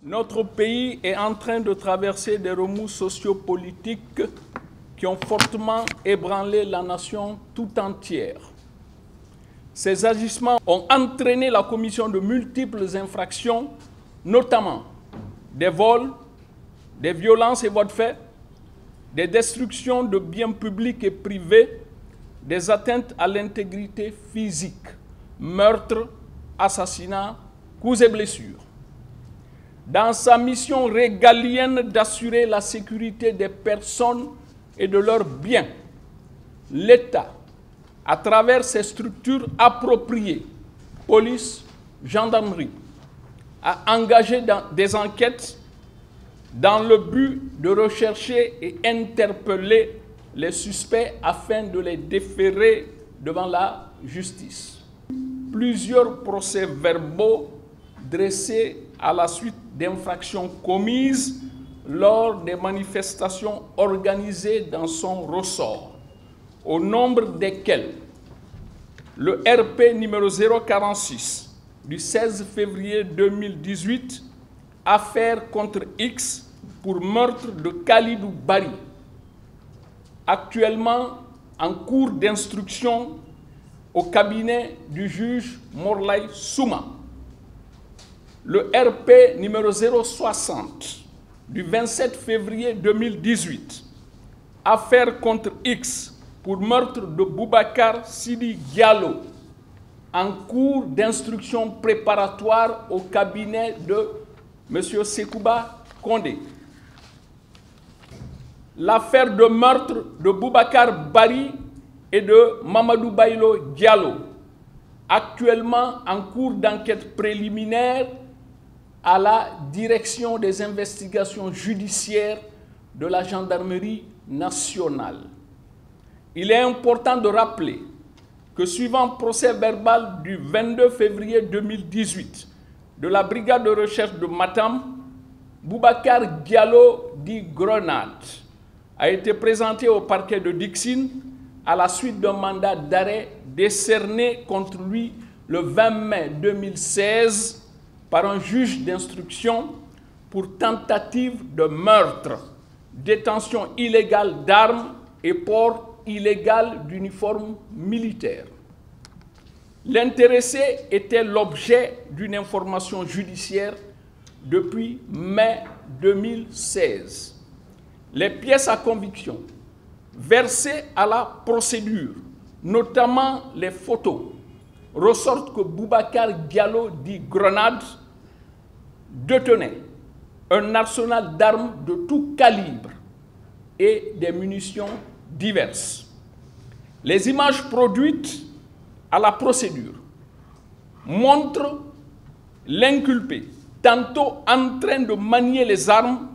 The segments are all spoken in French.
Notre pays est en train de traverser des remous sociopolitiques qui ont fortement ébranlé la nation tout entière. Ces agissements ont entraîné la commission de multiples infractions, notamment des vols, des violences et voies de fait, des destructions de biens publics et privés, des atteintes à l'intégrité physique, meurtres, assassinats, coups et blessures. Dans sa mission régalienne d'assurer la sécurité des personnes et de leurs biens, l'État, à travers ses structures appropriées, police, gendarmerie, a engagé des enquêtes dans le but de rechercher et interpeller les suspects afin de les déférer devant la justice. Plusieurs procès-verbaux dressés à la suite d'infractions commises lors des manifestations organisées dans son ressort, au nombre desquelles le RP numéro 046 du 16 février 2018, affaire contre X pour meurtre de Khalidou Bari, actuellement en cours d'instruction au cabinet du juge Morlaye Souma. Le RP numéro 060 du 27 février 2018, affaire contre X pour meurtre de Boubacar Sidi Diallo, en cours d'instruction préparatoire au cabinet de M. Sekouba Kondé. L'affaire de meurtre de Boubacar Bari et de Mamadou Baylo Diallo, actuellement en cours d'enquête préliminaire à la direction des investigations judiciaires de la gendarmerie nationale. Il est important de rappeler que suivant procès verbal du 22 février 2018 de la brigade de recherche de Matam, Boubacar Diallo dit Grenade a été présenté au parquet de Dixine à la suite d'un mandat d'arrêt décerné contre lui le 20 mai 2016 par un juge d'instruction pour tentative de meurtre, détention illégale d'armes et port illégal d'uniforme militaire. L'intéressé était l'objet d'une information judiciaire depuis mai 2016. Les pièces à conviction versées à la procédure, notamment les photos, ressortent que Boubacar Diallo dit Grenade détenait un arsenal d'armes de tout calibre et des munitions diverses. Les images produites à la procédure montrent l'inculpé tantôt en train de manier les armes,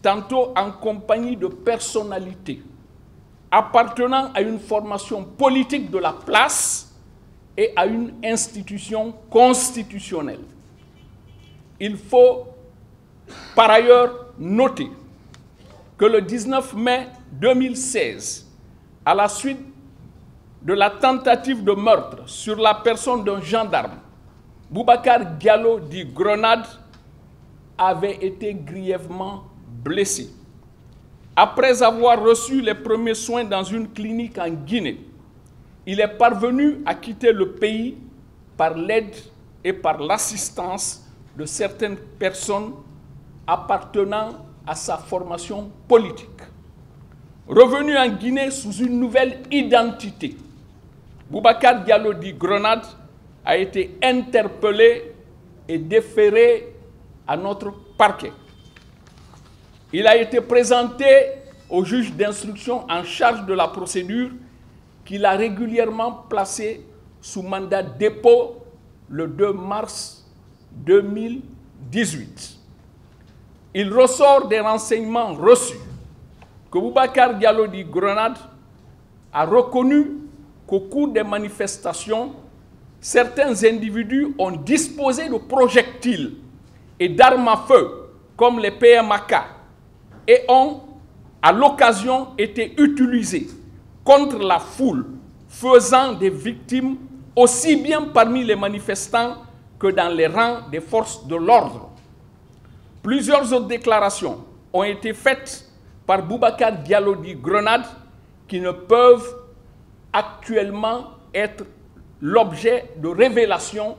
tantôt en compagnie de personnalités appartenant à une formation politique de la place et à une institution constitutionnelle. Il faut par ailleurs noter que le 19 mai 2016, à la suite de la tentative de meurtre sur la personne d'un gendarme, Boubacar Diallo dit Grenade avait été grièvement blessé. Après avoir reçu les premiers soins dans une clinique en Guinée, il est parvenu à quitter le pays par l'aide et par l'assistance de certaines personnes appartenant à sa formation politique. Revenu en Guinée sous une nouvelle identité, Boubacar Diallo dit Grenade a été interpellé et déféré à notre parquet. Il a été présenté au juge d'instruction en charge de la procédure qu'il a régulièrement placé sous mandat de dépôt le 2 mars 2018. Il ressort des renseignements reçus que Boubacar Diallo dit Grenade a reconnu qu'au cours des manifestations, certains individus ont disposé de projectiles et d'armes à feu, comme les PMAK, et ont, à l'occasion, été utilisés contre la foule, faisant des victimes aussi bien parmi les manifestants que dans les rangs des forces de l'ordre. Plusieurs autres déclarations ont été faites par Boubacar Diallo dit Grenade qui ne peuvent actuellement être l'objet de révélation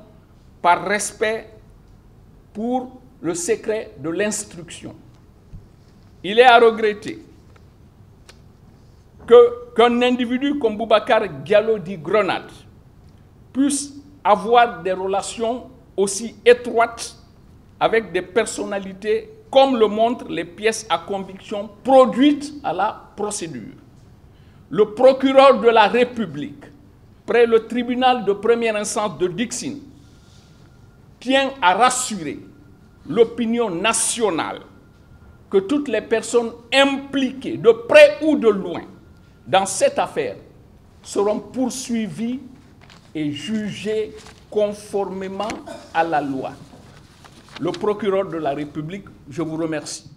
par respect pour le secret de l'instruction. Il est à regretter qu'un individu comme Boubacar Diallo dit Grenade puisse avoir des relations aussi étroites avec des personnalités comme le montrent les pièces à conviction produites à la procédure. Le procureur de la République, près le tribunal de première instance de Dixine, tient à rassurer l'opinion nationale que toutes les personnes impliquées, de près ou de loin, dans cette affaire, seront poursuivies et jugées conformément à la loi. Le procureur de la République, je vous remercie.